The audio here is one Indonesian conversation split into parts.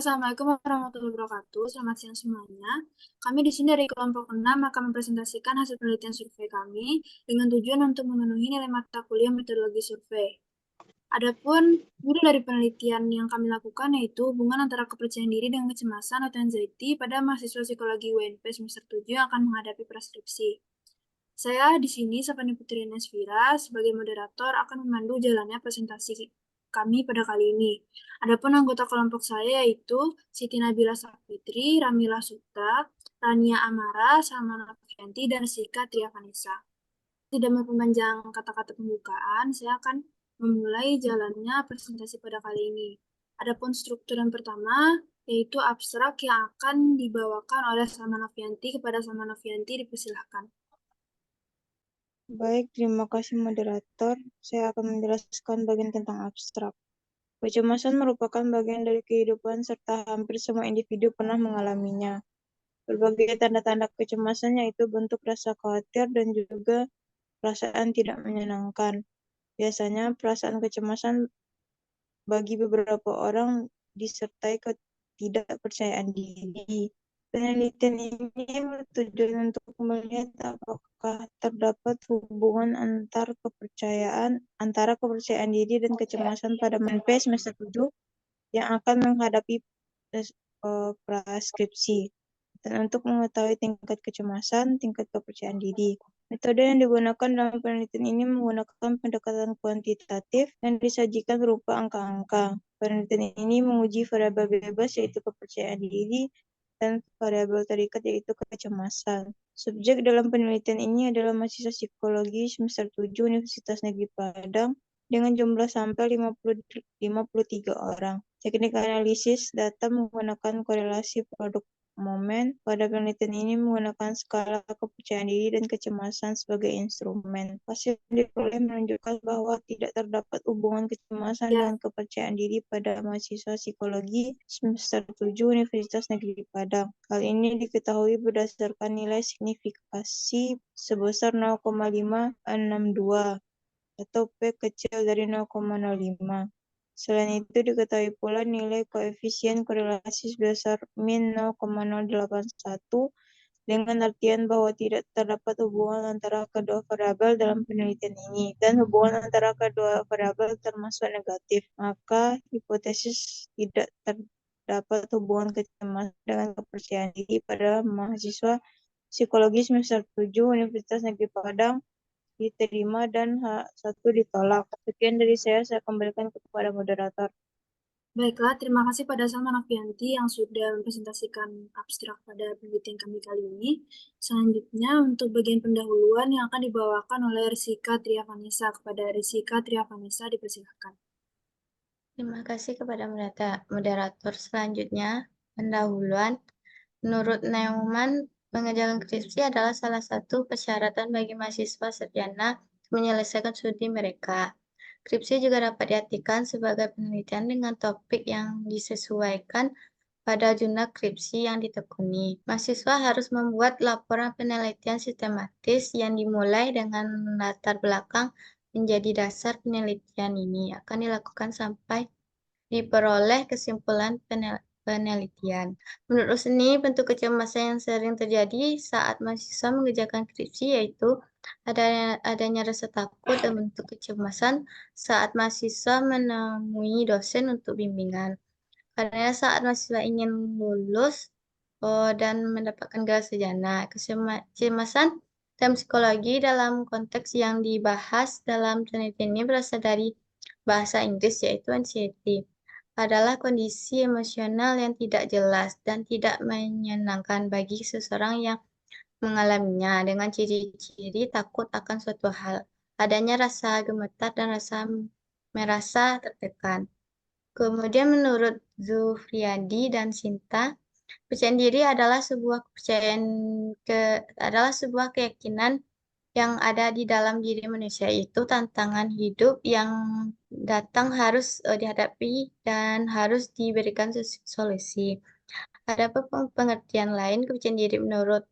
Assalamualaikum warahmatullahi wabarakatuh. Selamat siang semuanya. Kami di sini dari kelompok 6 akan mempresentasikan hasil penelitian survei kami dengan tujuan untuk memenuhi nilai mata kuliah metodologi survei. Adapun judul dari penelitian yang kami lakukan yaitu hubungan antara kepercayaan diri dengan kecemasan atau anxiety pada mahasiswa psikologi UNP semester 7 yang akan menghadapi praskripsi. Saya di sini, Safani Putri Nesvira, sebagai moderator akan memandu jalannya presentasi kami pada kali ini. Adapun anggota kelompok saya yaitu Siti Nabila Safitri, Ramila Suta, Rania Amara, Salma Novianti, dan Sika Tria Vanessa. Tidak memperpanjang kata-kata pembukaan, saya akan memulai jalannya presentasi pada kali ini. Adapun struktur yang pertama yaitu abstrak yang akan dibawakan oleh Salma Novianti kepada Salma Novianti, dipersilahkan. Baik, terima kasih moderator. Saya akan menjelaskan bagian tentang abstrak. Kecemasan merupakan bagian dari kehidupan serta hampir semua individu pernah mengalaminya. Berbagai tanda-tanda kecemasan yaitu bentuk rasa khawatir dan juga perasaan tidak menyenangkan. Biasanya perasaan kecemasan bagi beberapa orang disertai ketidakpercayaan diri. Penelitian ini bertujuan untuk melihat apakah terdapat hubungan antara kepercayaan diri dan kecemasan pada menpe semester 7 yang akan menghadapi praskripsi. Dan untuk mengetahui tingkat kecemasan, tingkat kepercayaan diri. Metode yang digunakan dalam penelitian ini menggunakan pendekatan kuantitatif yang disajikan berupa angka-angka. Penelitian ini menguji variabel bebas yaitu kepercayaan diri dan variabel terikat yaitu kecemasan. Subjek dalam penelitian ini adalah mahasiswa psikologi semester 7 Universitas Negeri Padang dengan jumlah sampel 53 orang. Teknik analisis data menggunakan korelasi produk momen. Pada penelitian ini menggunakan skala kepercayaan diri dan kecemasan sebagai instrumen. Hasil yang diperoleh menunjukkan bahwa tidak terdapat hubungan kecemasan dengan kepercayaan diri pada mahasiswa psikologi semester 7 Universitas Negeri Padang. Hal ini diketahui berdasarkan nilai signifikasi sebesar 0,562 atau P kecil dari 0,05. Selain itu, diketahui pula nilai koefisien korelasi sebesar min 0,081 dengan artian bahwa tidak terdapat hubungan antara kedua variabel dalam penelitian ini dan hubungan antara kedua variabel termasuk negatif. Maka hipotesis tidak terdapat hubungan kecemasan dengan kepercayaan diri pada mahasiswa psikologi semester 7 Universitas Negeri Padang diterima dan H1 ditolak. Sekian dari saya kembalikan kepada moderator. Baiklah, terima kasih pada Salma Novianti yang sudah mempresentasikan abstrak pada penelitian kami kali ini. Selanjutnya, untuk bagian pendahuluan yang akan dibawakan oleh Rizika Tria Vanessa. Kepada Rizika Tria Vanessa, dipersilakan. Terima kasih kepada moderator. Selanjutnya, pendahuluan. Menurut Neumann, pengerjaan skripsi adalah salah satu persyaratan bagi mahasiswa sarjana menyelesaikan studi mereka. Skripsi juga dapat diartikan sebagai penelitian dengan topik yang disesuaikan pada jurnal skripsi yang ditekuni. Mahasiswa harus membuat laporan penelitian sistematis yang dimulai dengan latar belakang menjadi dasar penelitian ini akan dilakukan sampai diperoleh kesimpulan penelitian. Menurut Seni, bentuk kecemasan yang sering terjadi saat mahasiswa mengerjakan skripsi yaitu adanya rasa takut dan bentuk kecemasan saat mahasiswa menemui dosen untuk bimbingan. Karena saat mahasiswa ingin lulus dan mendapatkan gelar sarjana, kecemasan dan psikologi dalam konteks yang dibahas dalam penelitian ini berasal dari bahasa Inggris yaitu anxiety adalah kondisi emosional yang tidak jelas dan tidak menyenangkan bagi seseorang yang mengalaminya dengan ciri-ciri takut akan suatu hal, adanya rasa gemetar dan merasa tertekan. Kemudian menurut Zufriadi dan Sinta, percaya diri adalah sebuah keyakinan yang ada di dalam diri manusia, itu tantangan hidup yang datang harus dihadapi dan harus diberikan solusi. Ada pengertian lain kepercayaan diri menurut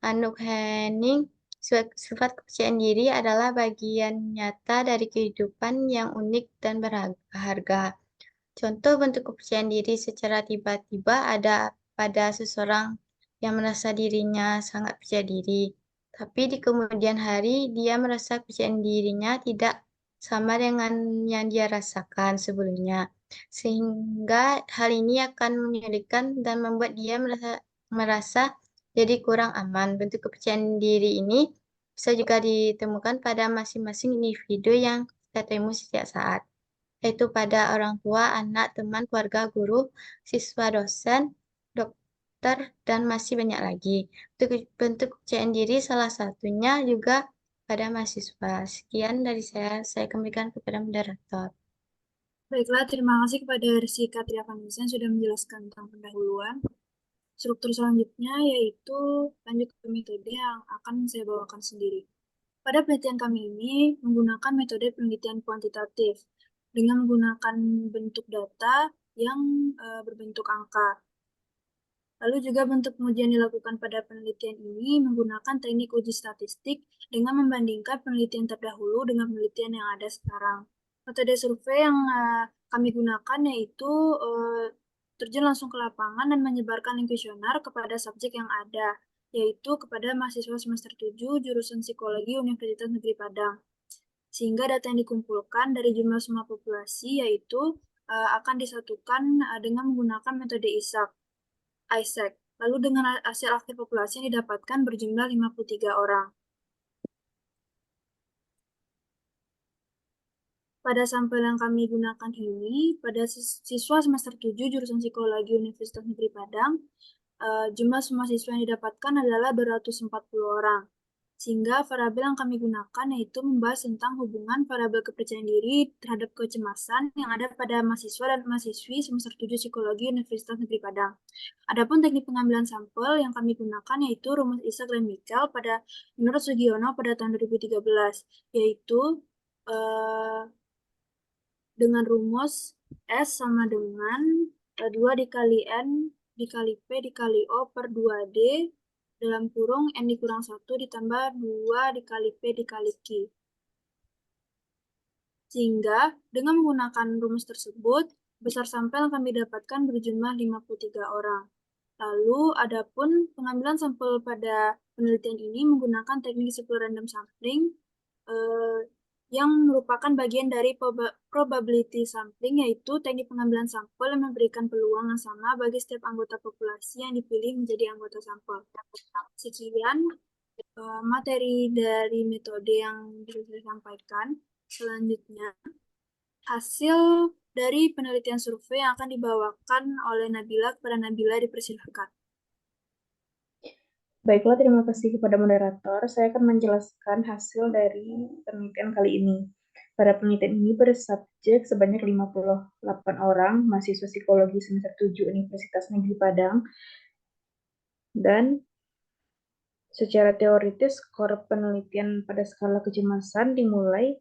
Anouk Henning. Sifat kepercayaan diri adalah bagian nyata dari kehidupan yang unik dan berharga. Contoh bentuk kepercayaan diri secara tiba-tiba ada pada seseorang yang merasa dirinya sangat percaya diri, tapi di kemudian hari dia merasa kepercayaan dirinya tidak sama dengan yang dia rasakan sebelumnya. Sehingga hal ini akan menyulitkan dan membuat dia merasa jadi kurang aman. Bentuk kepercayaan diri ini bisa juga ditemukan pada masing-masing individu yang kita temui setiap saat, yaitu pada orang tua, anak, teman, keluarga, guru, siswa, dosen, dokter, dan masih banyak lagi. Bentuk kepercayaan diri salah satunya juga pada mahasiswa. Sekian dari saya kembalikan kepada moderator. Baiklah, terima kasih kepada Rizky Katria Vanessa yang sudah menjelaskan tentang pendahuluan. Struktur selanjutnya yaitu lanjut ke metode yang akan saya bawakan sendiri. Pada penelitian kami ini menggunakan metode penelitian kuantitatif dengan menggunakan bentuk data yang berbentuk angka. Lalu juga bentuk pengujian dilakukan pada penelitian ini menggunakan teknik uji statistik dengan membandingkan penelitian terdahulu dengan penelitian yang ada sekarang. Metode survei yang kami gunakan yaitu terjun langsung ke lapangan dan menyebarkan link kuesioner kepada subjek yang ada, yaitu kepada mahasiswa semester 7 jurusan Psikologi Universitas Negeri Padang. Sehingga data yang dikumpulkan dari jumlah semua populasi yaitu akan disatukan dengan menggunakan metode Isaac. Lalu dengan hasil akhir populasi yang didapatkan berjumlah 53 orang. Pada sampel yang kami gunakan ini, pada siswa semester 7 jurusan Psikologi Universitas Negeri Padang, jumlah semua siswa yang didapatkan adalah 240 orang. Sehingga variabel yang kami gunakan yaitu membahas tentang hubungan variabel kepercayaan diri terhadap kecemasan yang ada pada mahasiswa dan mahasiswi semester 7 Psikologi Universitas Negeri Padang. Adapun teknik pengambilan sampel yang kami gunakan yaitu rumus Isaac dan Michael menurut Sugiono pada tahun 2013, yaitu dengan rumus S sama dengan 2 dikali N dikali P dikali O per 2D dalam kurung N dikurang 1 ditambah 2 dikali P dikali Q. Sehingga dengan menggunakan rumus tersebut, besar sampel yang kami dapatkan berjumlah 53 orang. Lalu, adapun pengambilan sampel pada penelitian ini menggunakan teknik simple random sampling yang merupakan bagian dari probability sampling, yaitu teknik pengambilan sampel yang memberikan peluang yang sama bagi setiap anggota populasi yang dipilih menjadi anggota sampel. Sekian materi dari metode yang bisa saya sampaikan. Selanjutnya, hasil dari penelitian survei yang akan dibawakan oleh Nabila. Kepada Nabila dipersilahkan. Baiklah, terima kasih kepada moderator. Saya akan menjelaskan hasil dari penelitian kali ini. Pada penelitian ini bersubjek sebanyak 58 orang, mahasiswa psikologi semester 7 Universitas Negeri Padang, dan secara teoritis skor penelitian pada skala kecemasan dimulai.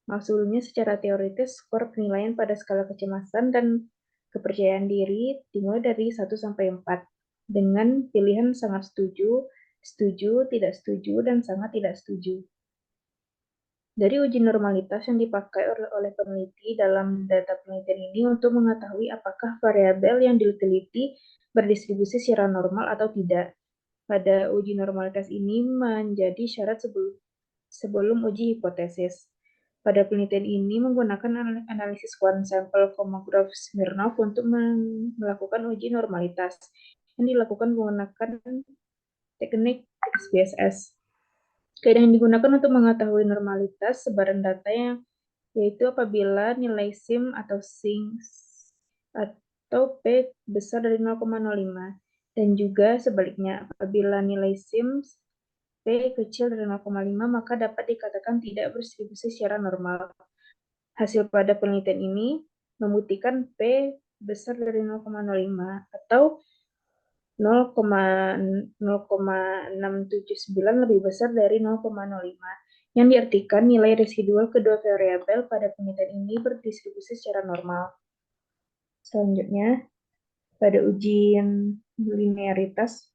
Maksudnya secara teoritis skor penilaian pada skala kecemasan dan kepercayaan diri dimulai dari 1 sampai 4 dengan pilihan sangat setuju, setuju, tidak setuju, dan sangat tidak setuju. Dari uji normalitas yang dipakai oleh peneliti dalam data penelitian ini untuk mengetahui apakah variabel yang diteliti berdistribusi secara normal atau tidak. Pada uji normalitas ini menjadi syarat sebelum uji hipotesis. Pada penelitian ini menggunakan analisis one sample graph Smirnov untuk melakukan uji normalitas yang dilakukan menggunakan teknik SPSS. Kaidah yang digunakan untuk mengetahui normalitas sebaran data yaitu apabila nilai SIM atau P besar dari 0,05 dan juga sebaliknya apabila nilai SIM P kecil dari 0,5 maka dapat dikatakan tidak berdistribusi secara normal. Hasil pada penelitian ini membuktikan P besar dari 0,05 atau 0,679 lebih besar dari 0,05, yang diartikan nilai residual kedua variabel pada penelitian ini berdistribusi secara normal. Selanjutnya, pada ujian linearitas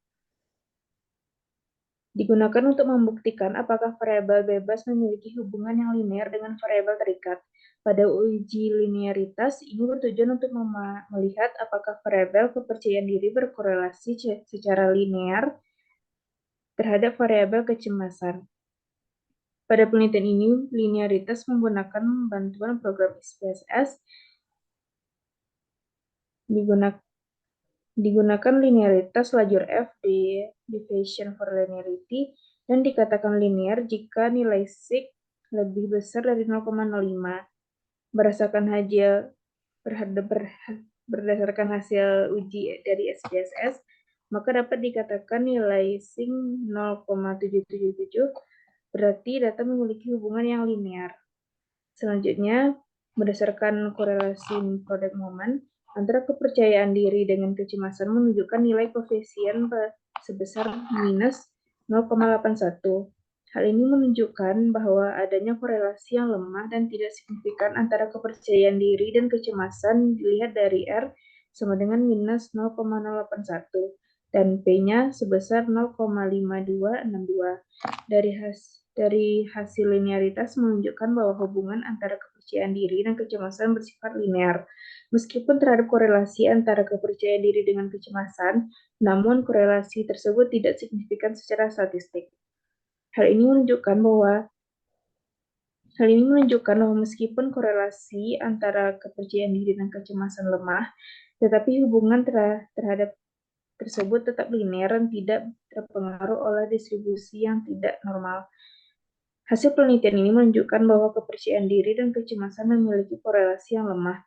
digunakan untuk membuktikan apakah variabel bebas memiliki hubungan yang linear dengan variabel terikat. Pada uji linearitas, ini bertujuan untuk melihat apakah variabel kepercayaan diri berkorelasi secara linear terhadap variabel kecemasan. Pada penelitian ini, linearitas menggunakan bantuan program SPSS. Digunakan linearitas lajur F di Division for Linearity dan dikatakan linear jika nilai sig lebih besar dari 0,05. Berdasarkan hasil uji dari SPSS, maka dapat dikatakan nilai sig 0,777 berarti data memiliki hubungan yang linear. Selanjutnya, berdasarkan korelasi product moment, antara kepercayaan diri dengan kecemasan menunjukkan nilai koefisien sebesar minus 0,81. Hal ini menunjukkan bahwa adanya korelasi yang lemah dan tidak signifikan antara kepercayaan diri dan kecemasan dilihat dari R sama dengan minus 0,081 dan P-nya sebesar 0,5262. Dari hasil linearitas menunjukkan bahwa hubungan antara kepercayaan diri dan kecemasan bersifat linear. Meskipun terhadap korelasi antara kepercayaan diri dengan kecemasan, namun korelasi tersebut tidak signifikan secara statistik. Hal ini menunjukkan bahwa meskipun korelasi antara kepercayaan diri dan kecemasan lemah, tetapi hubungan terhadap tersebut tetap linear dan tidak terpengaruh oleh distribusi yang tidak normal. Hasil penelitian ini menunjukkan bahwa kepercayaan diri dan kecemasan memiliki korelasi yang lemah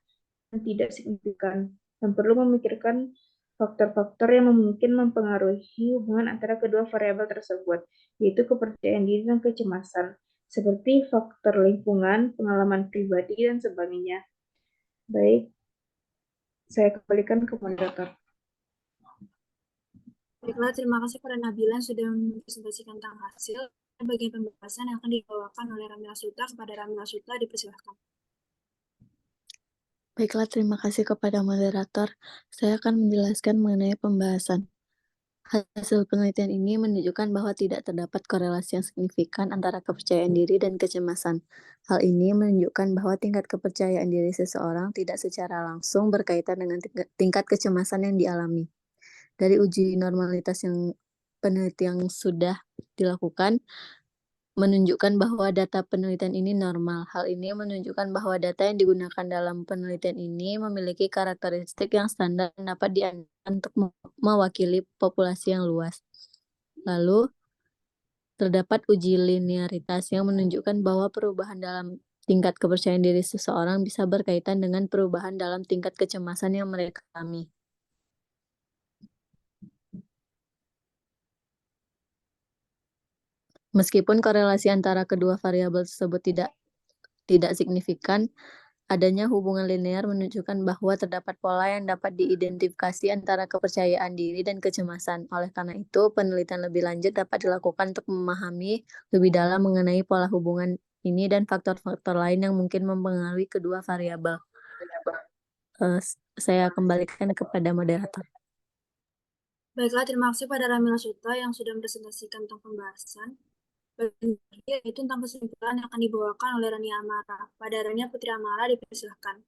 dan tidak signifikan, dan perlu memikirkan faktor-faktor yang mungkin mempengaruhi hubungan antara kedua variabel tersebut, yaitu kepercayaan diri dan kecemasan, seperti faktor lingkungan, pengalaman pribadi, dan sebagainya. Baik, saya kembalikan ke moderator. Baiklah, terima kasih kepada Nabila yang sudah mempresentasikan tentang hasil. Bagian pembahasan yang akan dibawakan oleh Ramila Suta. Kepada Ramila Suta, dipersilakan. Baiklah, terima kasih kepada moderator. Saya akan menjelaskan mengenai pembahasan. Hasil penelitian ini menunjukkan bahwa tidak terdapat korelasi yang signifikan antara kepercayaan diri dan kecemasan. Hal ini menunjukkan bahwa tingkat kepercayaan diri seseorang tidak secara langsung berkaitan dengan tingkat kecemasan yang dialami. Dari uji normalitas yang penelitian sudah dilakukan, menunjukkan bahwa data penelitian ini normal. Hal ini menunjukkan bahwa data yang digunakan dalam penelitian ini memiliki karakteristik yang standar dan dapat diandalkan untuk mewakili populasi yang luas. Lalu, terdapat uji linearitas yang menunjukkan bahwa perubahan dalam tingkat kepercayaan diri seseorang bisa berkaitan dengan perubahan dalam tingkat kecemasan yang mereka alami. Meskipun korelasi antara kedua variabel tersebut tidak signifikan, adanya hubungan linear menunjukkan bahwa terdapat pola yang dapat diidentifikasi antara kepercayaan diri dan kecemasan. Oleh karena itu, penelitian lebih lanjut dapat dilakukan untuk memahami lebih dalam mengenai pola hubungan ini dan faktor-faktor lain yang mungkin mempengaruhi kedua variabel. Saya kembalikan kepada moderator. Baiklah, terima kasih pada Ramila Suta yang sudah mempresentasikan tentang pembahasan. Yaitu tentang kesimpulan yang akan dibawakan oleh Rania Amara. Pada Rania Putri Amara, dipersilakan.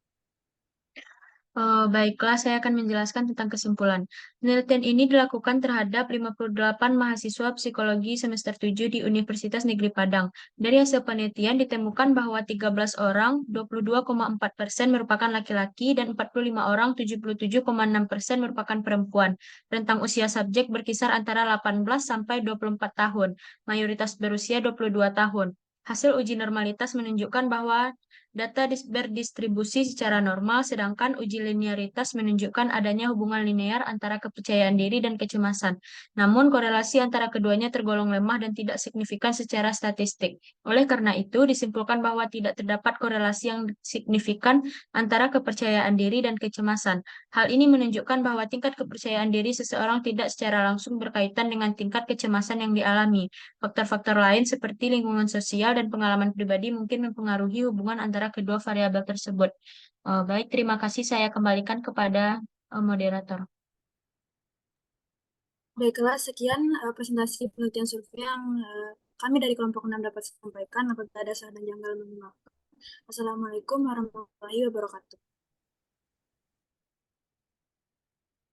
Baiklah, saya akan menjelaskan tentang kesimpulan. Penelitian ini dilakukan terhadap 58 mahasiswa psikologi semester 7 di Universitas Negeri Padang. Dari hasil penelitian ditemukan bahwa 13 orang, 22,4% merupakan laki-laki, dan 45 orang, 77,6% merupakan perempuan. Rentang usia subjek berkisar antara 18 sampai 24 tahun, mayoritas berusia 22 tahun. Hasil uji normalitas menunjukkan bahwa data berdistribusi secara normal, sedangkan uji linearitas menunjukkan adanya hubungan linear antara kepercayaan diri dan kecemasan. Namun, korelasi antara keduanya tergolong lemah dan tidak signifikan secara statistik. Oleh karena itu, disimpulkan bahwa tidak terdapat korelasi yang signifikan antara kepercayaan diri dan kecemasan. Hal ini menunjukkan bahwa tingkat kepercayaan diri seseorang tidak secara langsung berkaitan dengan tingkat kecemasan yang dialami. Faktor-faktor lain seperti lingkungan sosial dan pengalaman pribadi mungkin mempengaruhi hubungan antara kedua variabel tersebut. Baik, terima kasih. Saya kembalikan kepada moderator. Baiklah, sekian presentasi penelitian survei yang kami dari kelompok 6 dapat sampaikan. Apabila ada salah dan janggal, mohon maaf. Assalamualaikum warahmatullahi wabarakatuh.